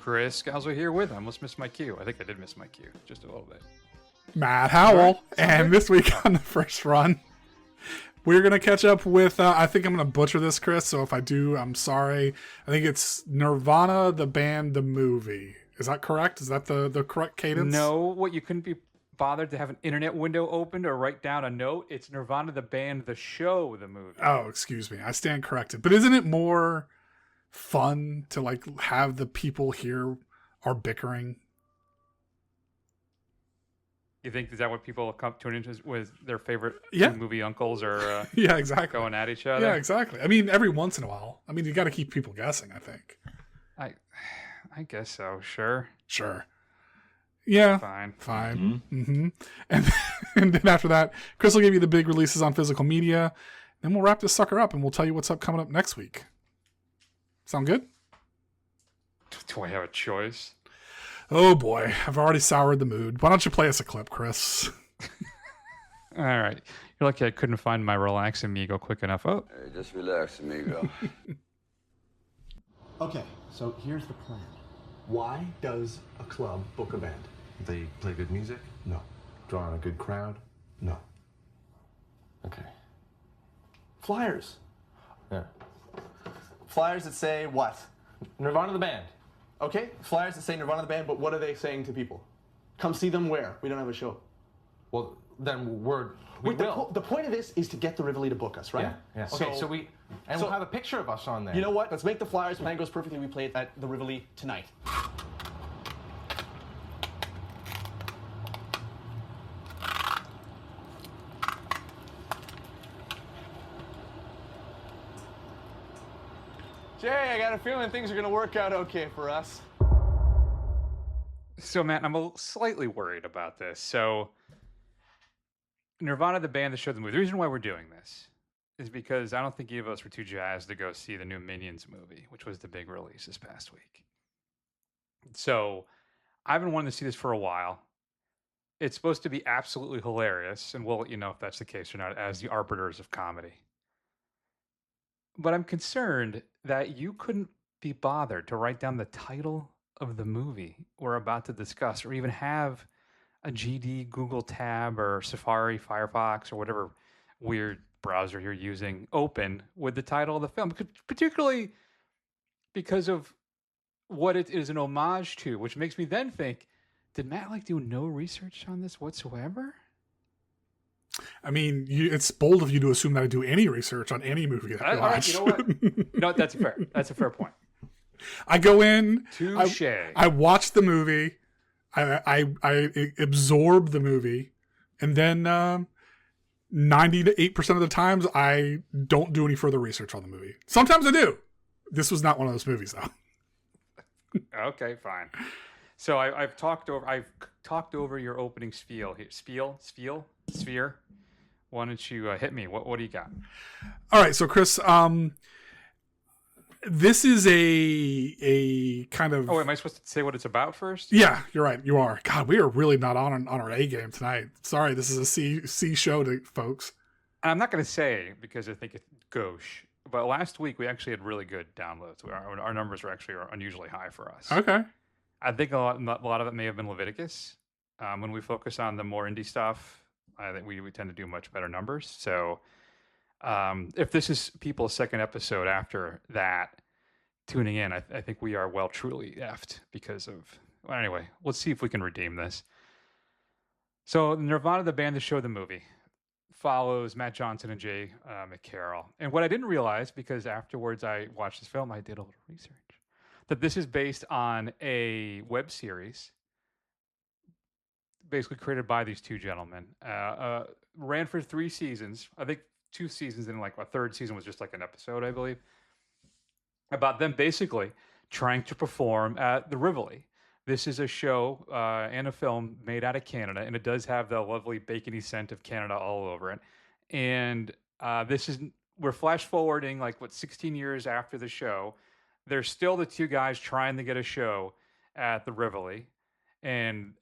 Chris Scalzo here with, I almost missed my cue. I think I did miss my cue, just a little bit. Matt Howell, and this week on the first run, we're going to catch up with, I think I'm going to butcher this, Chris, so if I do, I'm sorry. I think it's Nirvana, the band, the movie. Is that correct? Is that the correct cadence? No, what you couldn't be bothered to have an internet window opened or write down a note. It's Nirvana, the band, the show, the movie. Oh, excuse me. I stand corrected. But isn't it more fun to like have the people here are bickering? You think is that what people come tune into with their favorite movie uncles or yeah, exactly, going at each other? Yeah, exactly. I mean, every once in a while. I mean, you got to keep people guessing, I think. I guess so. Sure. Yeah. Fine. Mm-hmm. And then after that, Chris will give you the big releases on physical media. Then we'll wrap this sucker up and we'll tell you what's up coming up next week. Sound good? Do I have a choice? Oh boy, I've already soured the mood. Why don't you play us a clip, Chris? All right. You're lucky I couldn't find my Relax Amigo quick enough. Oh. Hey, just relax, amigo. Okay, so here's the plan. Why does a club book a band? They play good music? No. Draw on a good crowd? No. Okay. Flyers. Yeah. Flyers that say what? Nirvana the band. Okay, flyers that say Nirvana the band, but what are they saying to people? Come see them where? We don't have a show. Well, then we Wait, will. The point of this is to get the Rivoli to book us, right? Yeah. Okay, so we'll have a picture of us on there. You know what? Let's make the flyers. Plan goes perfectly. We play it at the Rivoli tonight. Jay, I got a feeling things are going to work out okay for us. So, Matt, I'm slightly worried about this. So, Nirvana, the band, the show, the movie. The reason why we're doing this is because I don't think either of us were too jazzed to go see the new Minions movie, which was the big release this past week. So, I've been wanting to see this for a while. It's supposed to be absolutely hilarious, and we'll let you know if that's the case or not as the arbiters of comedy. But I'm concerned that you couldn't be bothered to write down the title of the movie we're about to discuss, or even have a GD Google tab or Safari, Firefox, or whatever weird browser you're using open with the title of the film, particularly because of what it is an homage to, which makes me then think, did Matt do no research on this whatsoever? I mean, it's bold of you to assume that I do any research on any movie that I watch. You know what? No, that's fair. That's a fair point. I go in. Touche. I watch the movie. I absorb the movie, and then 90 to 8% of the times I don't do any further research on the movie. Sometimes I do. This was not one of those movies, though. Okay, fine. So I've talked over your opening spiel here. Sphere. Why don't you hit me? What do you got? All right, so Chris, this is a kind of. Oh, am I supposed to say what it's about first? Yeah, you're right. You are. God, we are really not on our A game tonight. Sorry, this is a C show to folks. I'm not going to say because I think it's gauche. But last week we actually had really good downloads. Our numbers were actually unusually high for us. Okay. I think a lot of it may have been Leviticus. When we focus on the more indie stuff, I think we tend to do much better numbers. So if this is people's second episode after that tuning in, I think we are truly effed because of... Well, anyway, let's see if we can redeem this. So Nirvana, the band, the show, the movie, follows Matt Johnson and Jay McCarroll. And what I didn't realize, because afterwards I watched this film, I did a little research, that this is based on a web series basically created by these two gentlemen. Ran for 3 seasons. I think 2 seasons, and a third season was just an episode, I believe, about them basically trying to perform at the Rivoli. This is a show and a film made out of Canada, and it does have the lovely bacony scent of Canada all over it. And we're flash forwarding 16 years after the show. There's still the two guys trying to get a show at the Rivoli, and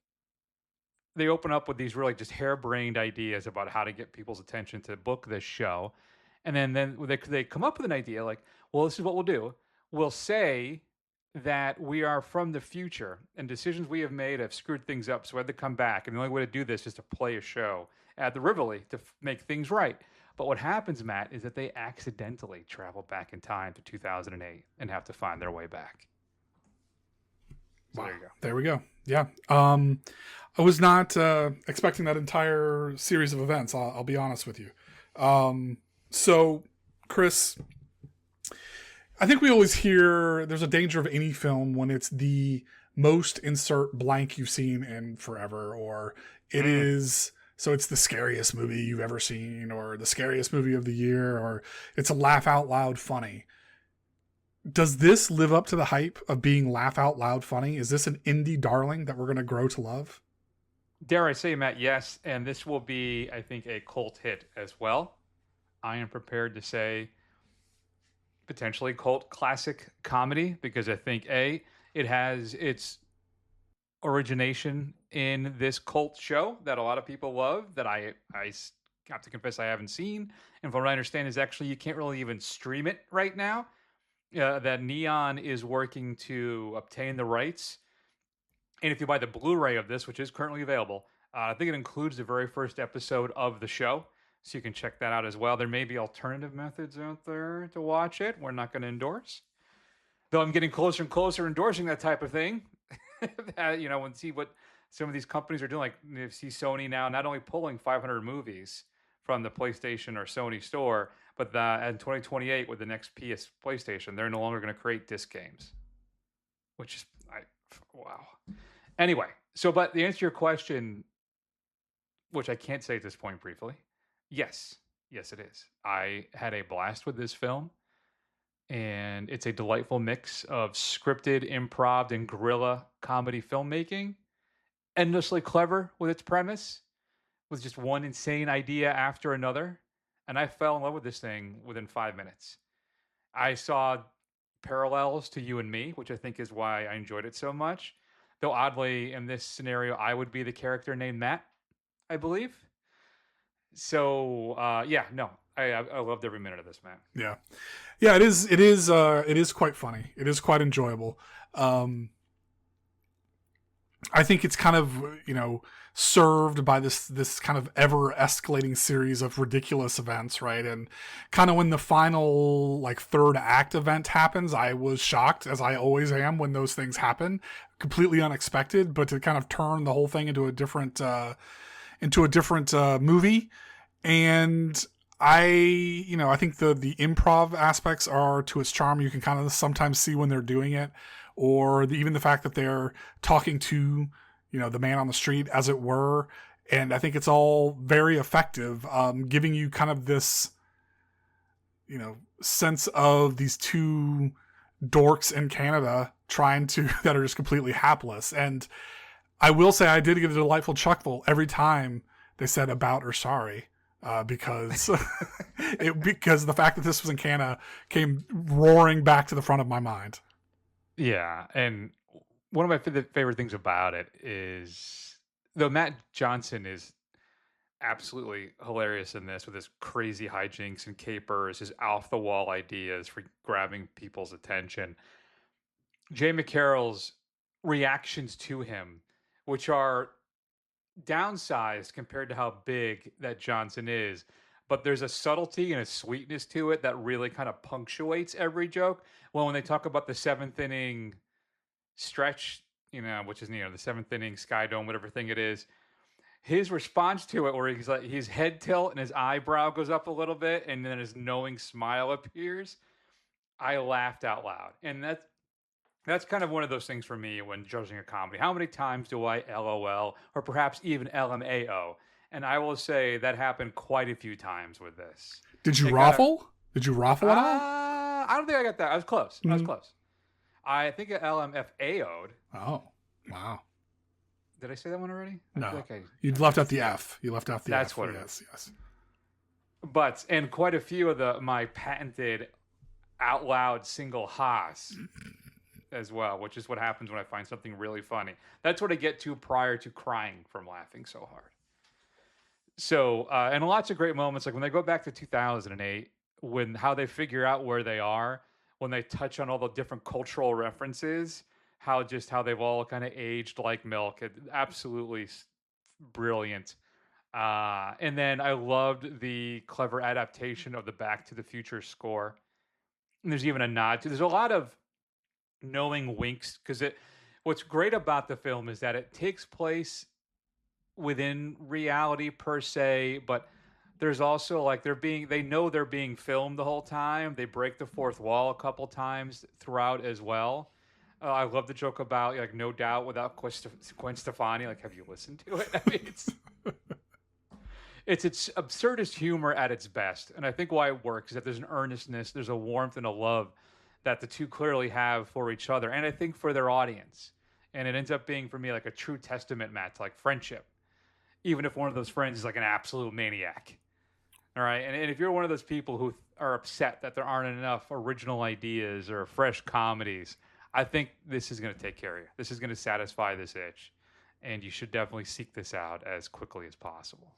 they open up with these really just harebrained ideas about how to get people's attention to book this show. And then they come up with an idea well, this is what we'll do. We'll say that we are from the future and decisions we have made have screwed things up. So we had to come back. And the only way to do this is to play a show at the Rivoli to make things right. But what happens, Matt, is that they accidentally travel back in time to 2008 and have to find their way back. So Wow. there you go. There we go. Yeah. I was not expecting that entire series of events. I'll be honest with you. So, Chris, I think we always hear there's a danger of any film when it's the most insert blank you've seen in forever, or it is, so it's the scariest movie you've ever seen, or the scariest movie of the year, or it's a laugh out loud funny. Does this live up to the hype of being laugh out loud funny? Is this an indie darling that we're going to grow to love? Dare I say, Matt, yes. And this will be, I think, a cult hit as well. I am prepared to say potentially cult classic comedy because I think, A, it has its origination in this cult show that a lot of people love that I have to confess I haven't seen. And from what I understand is actually you can't really even stream it right now. That Neon is working to obtain the rights. And if you buy the Blu-ray of this, which is currently available, I think it includes the very first episode of the show. So you can check that out as well. There may be alternative methods out there to watch it. We're not going to endorse. Though I'm getting closer and closer endorsing that type of thing. And see what some of these companies are doing. Like you see Sony now not only pulling 500 movies from the PlayStation or Sony store, but in 2028 with the next PlayStation, they're no longer going to create disc games. Which is, wow. Anyway, but the answer to your question, which I can't say at this point briefly, yes, it is. I had a blast with this film, and it's a delightful mix of scripted, improv, and guerrilla comedy filmmaking. Endlessly clever with its premise, with just one insane idea after another. And I fell in love with this thing within 5 minutes. I saw parallels to You and Me, which I think is why I enjoyed it so much. Though oddly, in this scenario, I would be the character named Matt, I believe. So I loved every minute of this, man. Yeah. It is quite funny. It is quite enjoyable. I think it's kind of, served by this kind of ever escalating series of ridiculous events, right? And kind of when the final third act event happens, I was shocked, as I always am when those things happen, completely unexpected, but to kind of turn the whole thing into a different movie. And I think the improv aspects are to its charm. You can kind of sometimes see when they're doing it, or even the fact that they're talking to, the man on the street, as it were. And I think it's all very effective, giving you kind of this, sense of these two dorks in Canada that are just completely hapless. And I will say I did get a delightful chuckle every time they said about or sorry. Because because the fact that this was in Canada came roaring back to the front of my mind. Yeah, and one of my favorite things about it is, though Matt Johnson is absolutely hilarious in this with his crazy hijinks and capers, his off-the-wall ideas for grabbing people's attention, Jay McCarroll's reactions to him, which are downsized compared to how big that Johnson is, but there's a subtlety and a sweetness to it that really kind of punctuates every joke. Well, when they talk about the seventh inning stretch, which is the seventh inning Sky Dome, whatever thing it is, his response to it, where he's like his head tilt and his eyebrow goes up a little bit, and then his knowing smile appears. I laughed out loud, and that's kind of one of those things for me when judging a comedy. How many times do I LOL or perhaps even LMAO? And I will say that happened quite a few times with this. Did you raffle? Did you raffle at all? I don't think I got that. I was close. I was close. I think I LMFAO'd. Oh, wow. Did I say that one already? No. You left out the F. You left out the That's F. what it is. Yes. But, and quite a few of my patented out loud single ha's as well, which is what happens when I find something really funny. That's what I get to prior to crying from laughing so hard. So, and lots of great moments, like when they go back to 2008, how they figure out where they are, when they touch on all the different cultural references, how they've all kind of aged like milk. Absolutely brilliant. And then I loved the clever adaptation of the Back to the Future score. And there's even a nod to. There's a lot of knowing winks because it. What's great about the film is that it takes place within reality per se, but there's also like they know they're being filmed the whole time. They break the fourth wall a couple times throughout as well. I love the joke about like no doubt without Gwen Stefani. Like, have you listened to it? I mean, it's absurdist humor at its best, and I think why it works is that there's an earnestness, there's a warmth and a love that the two clearly have for each other, and I think for their audience. And it ends up being for me like a true testament, Matt, to like friendship, even if one of those friends is like an absolute maniac. All right. And if you're one of those people who are upset that there aren't enough original ideas or fresh comedies, I think this is going to take care of you. This is going to satisfy this itch. And you should definitely seek this out as quickly as possible.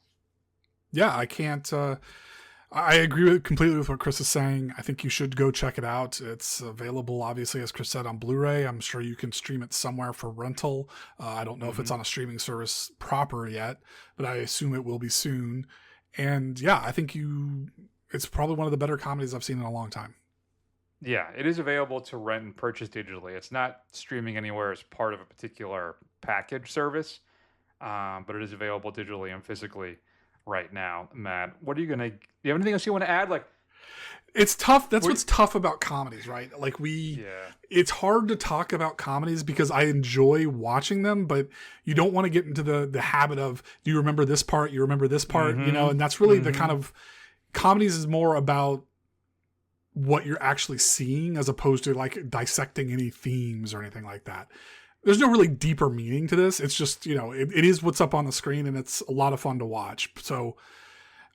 Yeah, I can't. I agree completely with what Chris is saying. I think you should go check it out. It's available, obviously, as Chris said, on Blu-ray. I'm sure you can stream it somewhere for rental. I don't know if it's on a streaming service proper yet, but I assume it will be soon. And yeah, I think it's probably one of the better comedies I've seen in a long time. Yeah, it is available to rent and purchase digitally. It's not streaming anywhere as part of a particular package service, but it is available digitally and physically right now. Matt, what are you gonna? Do you have anything else you want to add? Like, it's tough. That's what's tough about comedies, right? Like it's hard to talk about comedies because I enjoy watching them, but you don't want to get into the habit of, do you remember this part? You remember this part, and that's really the kind of comedies is more about what you're actually seeing as opposed to like dissecting any themes or anything like that. There's no really deeper meaning to this. It's just, it is what's up on the screen and it's a lot of fun to watch. So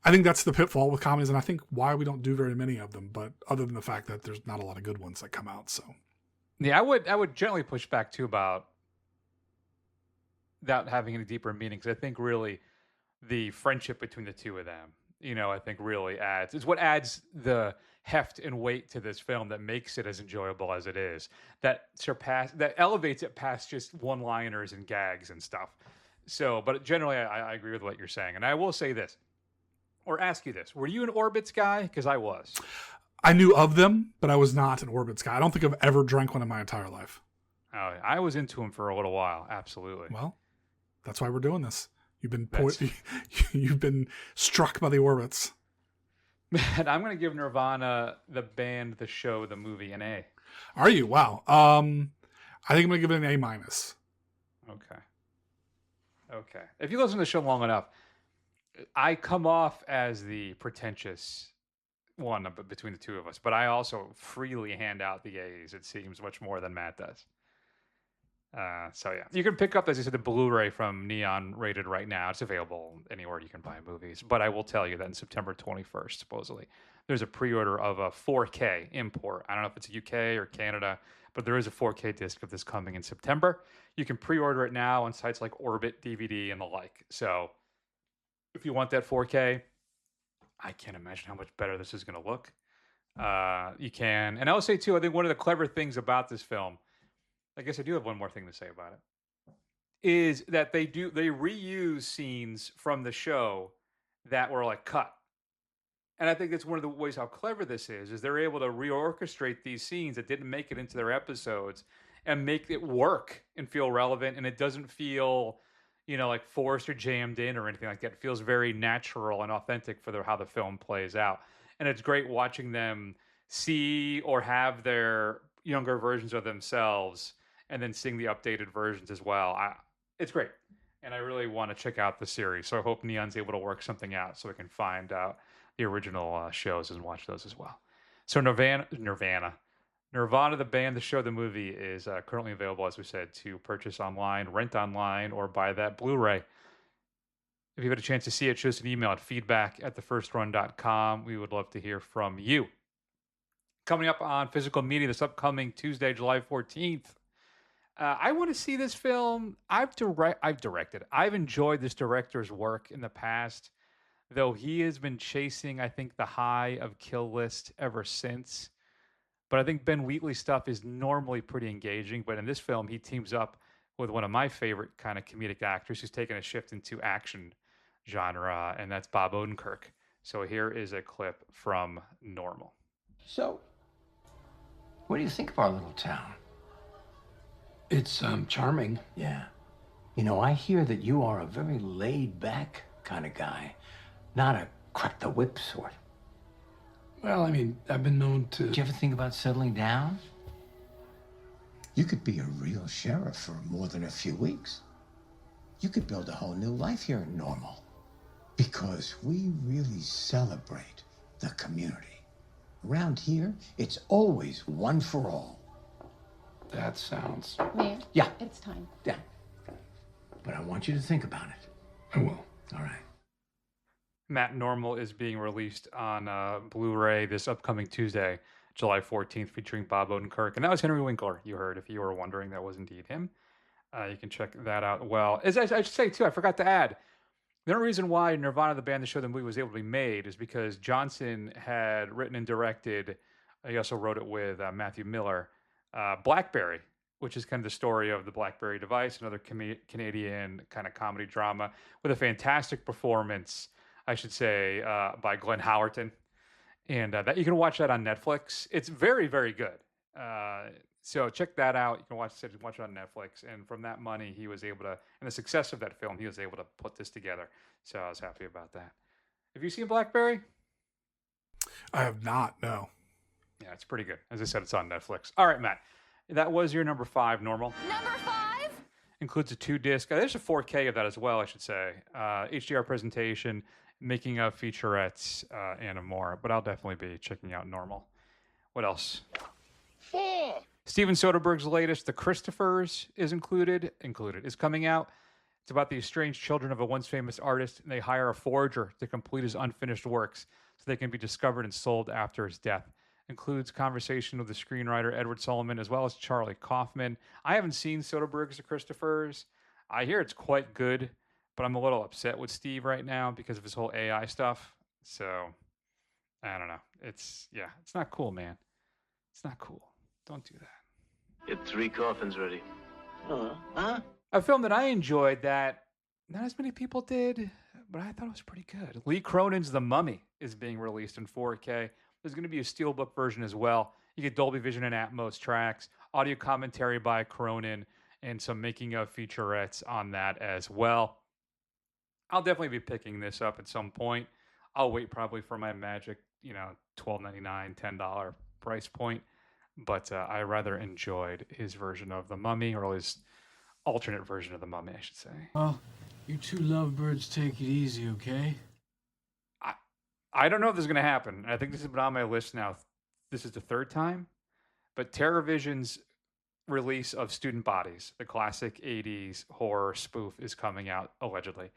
I think that's the pitfall with comedies, and I think why we don't do very many of them, but other than the fact that there's not a lot of good ones that come out. So yeah, I would gently push back too about that having any deeper meaning, because I think really the friendship between the two of them, I think really it's what adds the heft and weight to this film that makes it as enjoyable as it is, that elevates it past just one-liners and gags and stuff. So, but generally I agree with what you're saying. And I will say this, or ask you this. Were you an Orbitz guy? Because I was. I knew of them, but I was not an Orbitz guy. I don't think I've ever drank one in my entire life. Oh, I was into them for a little while. Absolutely. Well, that's why we're doing this. You've been struck by the Orbitz. Man, I'm going to give Nirvana, the band, the show, the movie, an A. Are you? Wow. I think I'm going to give it an A minus. Okay. If you listen to the show long enough, I come off as the pretentious one between the two of us, but I also freely hand out the A's, it seems, much more than Matt does. So yeah, you can pick up, as I said, the Blu-ray from Neon Rated right now. It's available anywhere you can buy movies. But I will tell you that in September 21st, supposedly, there's a pre-order of a 4K import. I don't know if it's UK or Canada, but there is a 4K disc of this coming in September. You can pre-order it now on sites like Orbit DVD and the like. So if you want that 4K, I can't imagine how much better this is going to look. You can. And I will say, too, I think one of the clever things about this film, I guess I do have one more thing to say about it, is that they reuse scenes from the show that were like cut. And I think that's one of the ways how clever this is they're able to reorchestrate these scenes that didn't make it into their episodes and make it work and feel relevant. And it doesn't feel, like forced or jammed in or anything like that. It feels very natural and authentic for how the film plays out. And it's great watching them see or have their younger versions of themselves and then seeing the updated versions as well. It's great. And I really want to check out the series. So I hope Neon's able to work something out so we can find out the original shows and watch those as well. So Nirvana, the band, the show, the movie is currently available, as we said, to purchase online, rent online, or buy that Blu-ray. If you've had a chance to see it, shoot us an email at feedback@thefirstrun.com. We would love to hear from you. Coming up on Physical Media this upcoming Tuesday, July 14th, I want to see this film. I've directed. I've enjoyed this director's work in the past, though he has been chasing, I think, the high of Kill List ever since. But I think Ben Wheatley's stuff is normally pretty engaging. But in this film, he teams up with one of my favorite kind of comedic actors who's taken a shift into action genre, and that's Bob Odenkirk. So here is a clip from Normal. So, what do you think of our little town? It's charming. Yeah. You know, I hear that you are a very laid-back kind of guy, not a crack-the-whip sort. Well, I mean, I've been known to... Did you ever think about settling down? You could be a real sheriff for more than a few weeks. You could build a whole new life here in Normal. Because we really celebrate the community. Around here, it's always one for all. That sounds... Mayor? Yeah. It's time. Yeah. But I want you to think about it. I will. All right. Matt, Normal is being released on Blu-ray this upcoming Tuesday, July 14th, featuring Bob Odenkirk. And that was Henry Winkler, you heard. If you were wondering, that was indeed him. You can check that out well. As I should say, too, I forgot to add, the only reason why Nirvana, the band that showed the movie, was able to be made is because Johnson had written and directed, he also wrote it with Matthew Miller, Blackberry, which is kind of the story of the Blackberry device, another Canadian kind of comedy drama with a fantastic performance, I should say, by Glenn Howerton. And that you can watch that on Netflix. It's very, very good. So check that out. You can watch it on Netflix. And from that money, he was able to, and the success of that film, he was able to put this together. So I was happy about that. Have you seen Blackberry? I have not, no. Yeah, it's pretty good. As I said, it's on Netflix. All right, Matt. That was your number 5, Normal. Number 5? Includes a 2-disc. There's a 4K of that as well, I should say. HDR presentation, making of featurettes, and more. But I'll definitely be checking out Normal. What else? 4. Steven Soderbergh's latest, The Christophers, is is coming out. It's about the estranged children of a once famous artist, and they hire a forger to complete his unfinished works so they can be discovered and sold after his death. Includes conversation with the screenwriter Edward Solomon as well as Charlie Kaufman. I haven't seen Soderbergh's The Christophers. I hear it's quite good, but I'm a little upset with Steve right now because of his whole AI stuff. So, I don't know. It's not cool, man. It's not cool. Don't do that. Get 3 coffins ready. Huh? A film that I enjoyed that not as many people did, but I thought it was pretty good. Lee Cronin's The Mummy is being released in 4K. There's going to be a steelbook version as well. You get Dolby Vision and Atmos tracks, audio commentary by Cronin, and some making of featurettes on that as well. I'll definitely be picking this up at some point. I'll wait probably for my magic, $12.99, $10 price point. But I rather enjoyed his version of The Mummy, or his alternate version of The Mummy, I should say. Well, you two lovebirds take it easy, okay? I don't know if this is going to happen. I think this has been on my list now. This is the 3rd time. But TerrorVision's release of Student Bodies, the classic 80s horror spoof, is coming out, allegedly.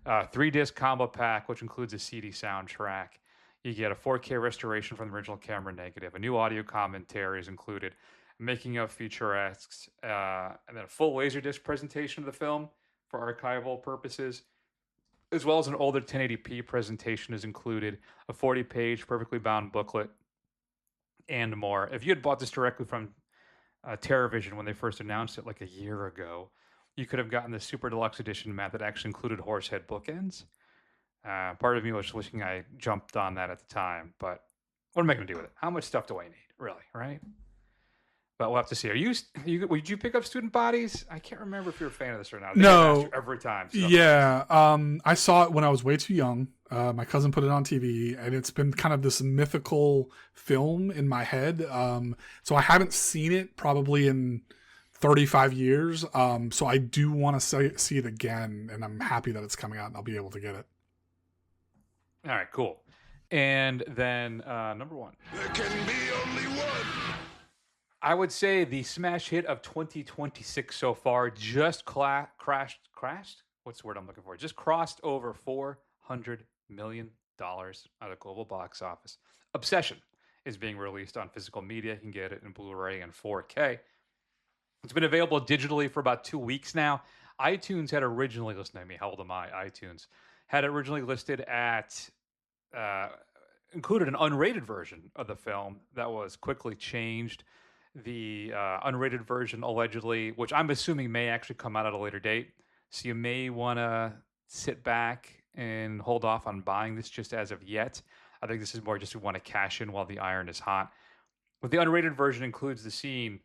3-disc combo pack, which includes a CD soundtrack. You get a 4K restoration from the original camera negative. A new audio commentary is included. Making of featurettes. And then a full Laserdisc presentation of the film for archival purposes, as well as an older 1080p presentation is included, a 40-page perfectly bound booklet, and more. If you had bought this directly from TerrorVision when they first announced it like a year ago, you could have gotten the super deluxe edition, Matt, that actually included horsehead bookends. Part of me was wishing I jumped on that at the time, but what am I going to do with it? How much stuff do I need, really, right? But we'll have to see. Would you pick up Student Bodies? I can't remember if you're a fan of this or not. I think I've asked you every time. So. Yeah. I saw it when I was way too young. My cousin put it on TV, and it's been kind of this mythical film in my head. So I haven't seen it probably in 35 years. So I do want to see it again, and I'm happy that it's coming out and I'll be able to get it. All right, cool. And then number 1. There can be only one. I would say the smash hit of 2026 so far just crashed. What's the word I'm looking for? Just crossed over $400 million at a global box office. Obsession is being released on physical media. You can get it in Blu-ray and 4K. It's been available digitally for about 2 weeks now. iTunes had originally, listen to me, how old am I? iTunes had originally listed at included an unrated version of the film that was quickly changed. The unrated version, allegedly, which I'm assuming may actually come out at a later date. So you may want to sit back and hold off on buying this just as of yet. I think this is more just we want to cash in while the iron is hot. But the unrated version includes the scene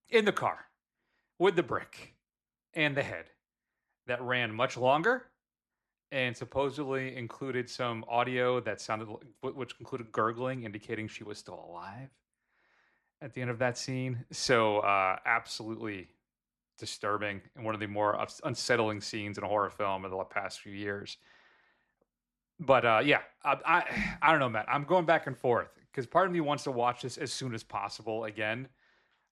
in the car with the brick and the head that ran much longer and supposedly included some audio that sounded, which included gurgling, indicating she was still alive at the end of that scene. So, absolutely disturbing and one of the more unsettling scenes in a horror film of the past few years. But yeah, I don't know, Matt. I'm going back and forth because part of me wants to watch this as soon as possible again,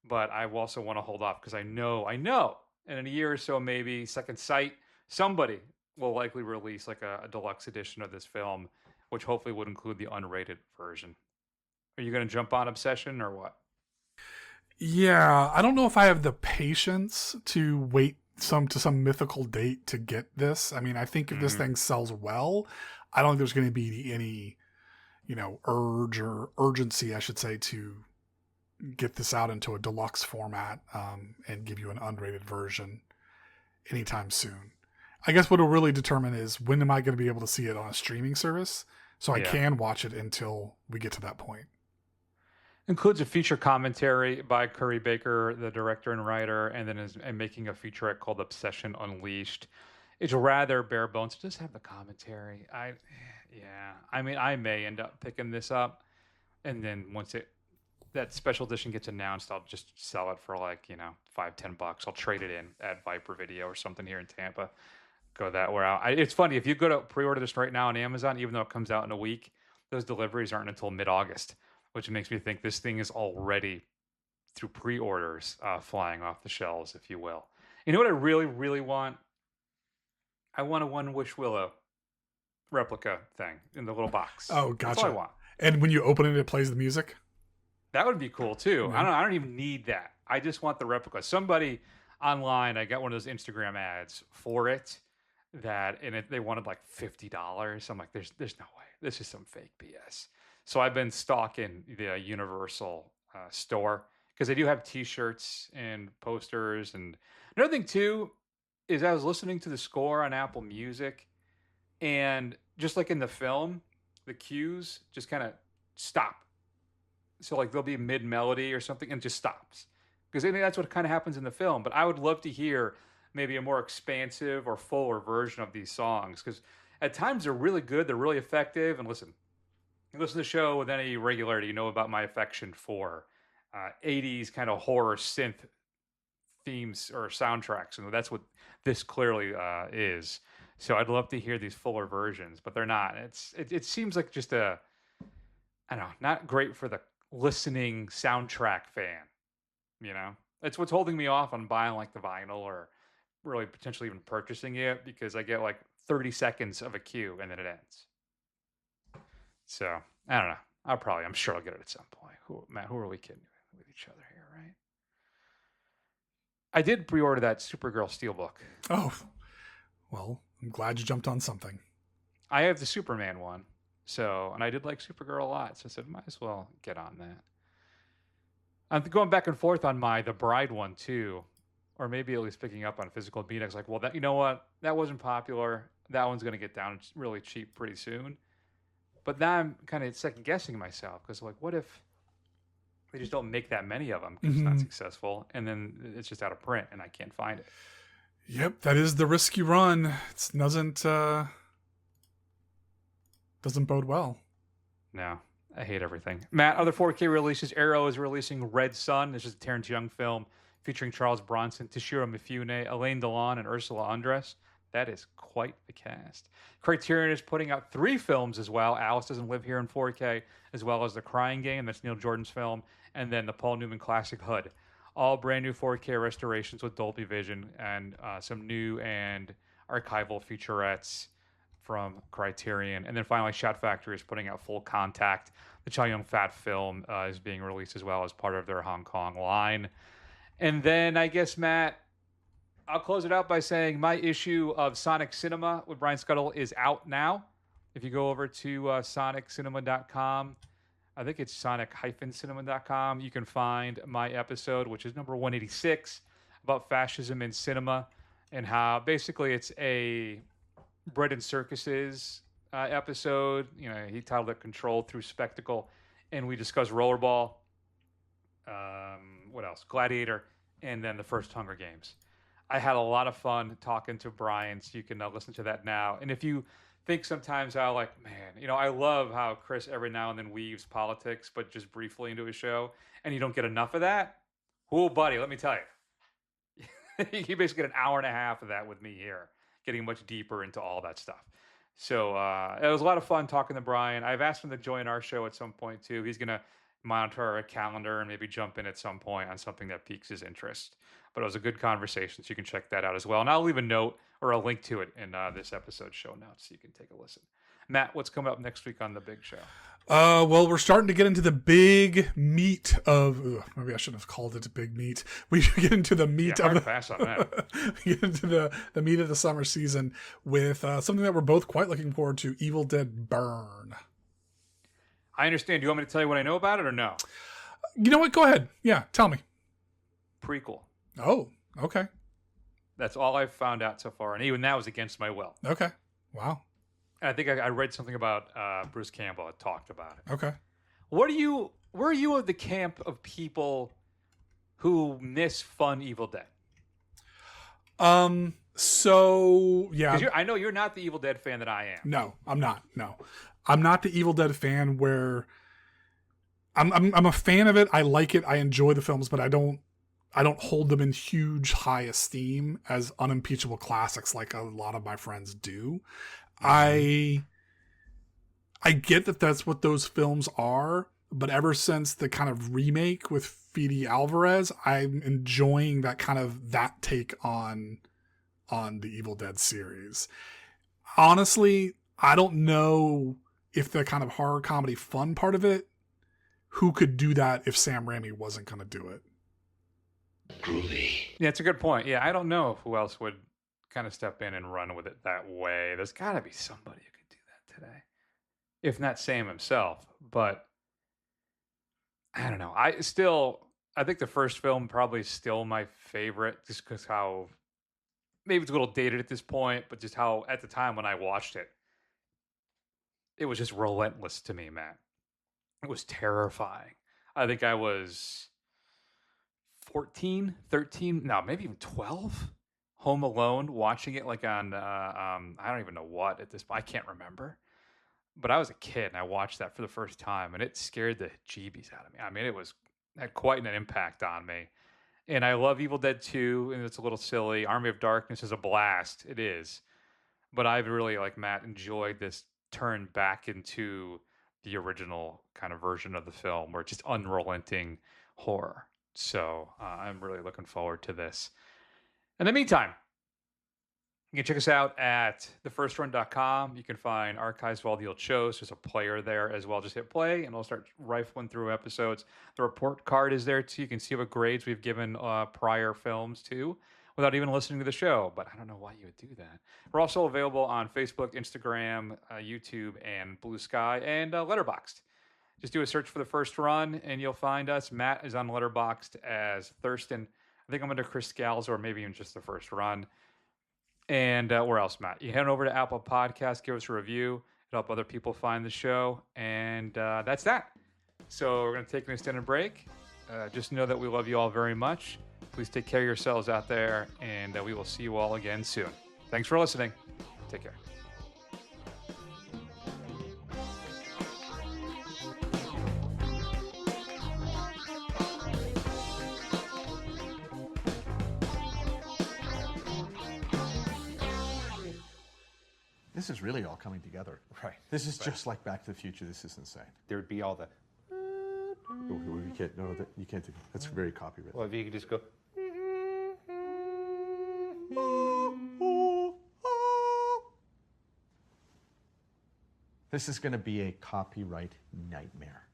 but I also want to hold off because I know, and in a year or so, maybe Second Sight, somebody will likely release like a deluxe edition of this film, which hopefully would include the unrated version. Are you going to jump on Obsession or what? Yeah, I don't know if I have the patience to wait some mythical date to get this. I mean, I think if this thing sells well, I don't think there's going to be any, urgency, I should say, to get this out into a deluxe format and give you an unrated version anytime soon. I guess what will really determine is when am I going to be able to see it on a streaming service so I can watch it until we get to that point. Includes a feature commentary by Curry Baker, the director and writer, and then is making a featurette called Obsession Unleashed. It's rather bare bones. It does have the commentary. I mean, I may end up picking this up, and then once that special edition gets announced, I'll just sell it for like, $5-10. I'll trade it in at Viper Video or something here in Tampa. Go that route. It's funny, if you go to pre-order this right now on Amazon, even though it comes out in a week, those deliveries aren't until mid-August, which makes me think this thing is already through pre-orders flying off the shelves, if you will. You know what I really, really want? I want a One Wish Willow replica thing in the little box. Oh, gotcha. That's all I want. And when you open it plays the music? That would be cool too. Mm-hmm. I don't even need that. I just want the replica. Somebody online, I got one of those Instagram ads for it they wanted like $50. I'm like, there's no way. This is some fake BS. So I've been stalking the Universal store because they do have T-shirts and posters. And another thing too is I was listening to the score on Apple Music, and just like in the film, the cues just kind of stop. So like there'll be mid melody or something and it just stops because I think that's what kind of happens in the film. But I would love to hear maybe a more expansive or fuller version of these songs because at times they're really good, they're really effective. And listen to the show with any regularity, you know about my affection for 80s kind of horror synth themes or soundtracks, and that's what this clearly is. So I'd love to hear these fuller versions, but they're not. It seems like just I don't know, not great for the listening soundtrack fan. It's what's holding me off on buying like the vinyl or really potentially even purchasing it because I get like 30 seconds of a cue and then it ends. So I don't know. I'm sure I'll get it at some point. Who are we kidding with each other here, right? I did pre-order that Supergirl Steelbook. Oh, well, I'm glad you jumped on something. I have the Superman one, and I did like Supergirl a lot, so I said might as well get on that. I'm going back and forth on the Bride one too, or maybe at least picking up on Physical Beat. I was like, well, you know what? That wasn't popular. That one's going to get down really cheap pretty soon. But now I'm kind of second guessing myself because like, what if they just don't make that many of them because it's not successful, and then it's just out of print and I can't find it. Yep, that is the risk you run. It doesn't bode well. No, I hate everything. Matt, other 4K releases. Arrow is releasing Red Sun. This is a Terrence Young film featuring Charles Bronson, Toshiro Mifune, Elaine Delon, and Ursula Andress. That is quite the cast. Criterion is putting out 3 films as well. Alice Doesn't Live Here in 4K, as well as The Crying Game, that's Neil Jordan's film, and then the Paul Newman classic Hood. All brand new 4K restorations with Dolby Vision and some new and archival featurettes from Criterion. And then finally, Shout Factory is putting out Full Contact. The Chow Yun-fat film is being released as well as part of their Hong Kong line. And then I guess, Matt, I'll close it out by saying my issue of Sonic Cinema with Brian Scuttle is out now. If you go over to soniccinema.com, I think it's sonic-cinema.com, you can find my episode, which is number 186, about fascism in cinema and how basically it's a bread and circuses episode. You know, he titled it Control Through Spectacle. And we discuss Rollerball, what else? Gladiator, and then the first Hunger Games. I had a lot of fun talking to Brian, so you can listen to that now. And if you think sometimes how, like, man, you know, I love how Chris every now and then weaves politics, but just briefly into his show, and you don't get enough of that. Oh, buddy, let me tell you. You basically get an hour and a half of that with me here, getting much deeper into all that stuff. So it was a lot of fun talking to Brian. I've asked him to join our show at some point too. He's going to monitor our calendar and maybe jump in at some point on something that piques his interest. But it was a good conversation, so you can check that out as well. And I'll leave a note or a link to it in this episode's show notes so you can take a listen. Matt, what's coming up next week on the big show? Well, we're starting to get into the big meat of. Maybe I shouldn't have called it a big meat. We get into the meat hard of to pass on that. we get into the meat of the summer season with something that we're both quite looking forward to: Evil Dead Burn. I understand. Do you want me to tell you what I know about it or no? You know what? Go ahead. Yeah, tell me. Prequel. Oh, okay. That's all I've found out so far, and even that was against my will. Okay. Wow. And I think I read something about Bruce Campbell had talked about it. Okay. Where are you of the camp of people who miss fun Evil Dead? So yeah. I know you're not the Evil Dead fan that I am. No, I'm not. No, I'm not the Evil Dead fan where I'm a fan of it. I like it. I enjoy the films, but I don't hold them in huge high esteem as unimpeachable classics like a lot of my friends do. I get that that's what those films are, but ever since the kind of remake with Fede Alvarez, I'm enjoying that take on the Evil Dead series. Honestly, I don't know if the kind of horror comedy fun part of it, who could do that if Sam Raimi wasn't going to do it? Groovy. Yeah, it's a good point. Yeah, I don't know who else would kind of step in and run with it that way. There's got to be somebody who could do that today, if not Sam himself. But I don't know. I think the first film probably is still my favorite, just because how maybe it's a little dated at this point, but just how at the time when I watched it, it was just relentless to me, man. It was terrifying. I think I was 14, 13, no, maybe even 12, home alone, watching it like on, I don't even know what at this point. I can't remember. But I was a kid and I watched that for the first time and it scared the jeebies out of me. I mean, had quite an impact on me. And I love Evil Dead 2, and it's a little silly. Army of Darkness is a blast. It is. But I've really, like Matt, enjoyed this turn back into the original kind of version of the film where it's just unrelenting horror. So I'm really looking forward to this. In the meantime, you can check us out at thefirstrun.com. You can find archives of all the old shows. There's a player there as well. Just hit play, and it'll start rifling through episodes. The report card is there, too. You can see what grades we've given prior films, too, without even listening to the show. But I don't know why you would do that. We're also available on Facebook, Instagram, YouTube, and Blue Sky, and Letterboxd. Just do a search for The First Run, and you'll find us. Matt is on Letterboxd as Thurston. I think I'm under Chris Scalzo, or maybe even just The First Run. And where else, Matt? You head over to Apple Podcasts, give us a review. It'll help other people find the show. And that's that. So we're going to take an extended break. Just know that we love you all very much. Please take care of yourselves out there. And we will see you all again soon. Thanks for listening. Take care. This is really all coming together. Right. This is just like Back to the Future. This is insane. There would be all the. You can't. No, you can't do. That's very copyrighted. Well, if you could just go. This is going to be a copyright nightmare.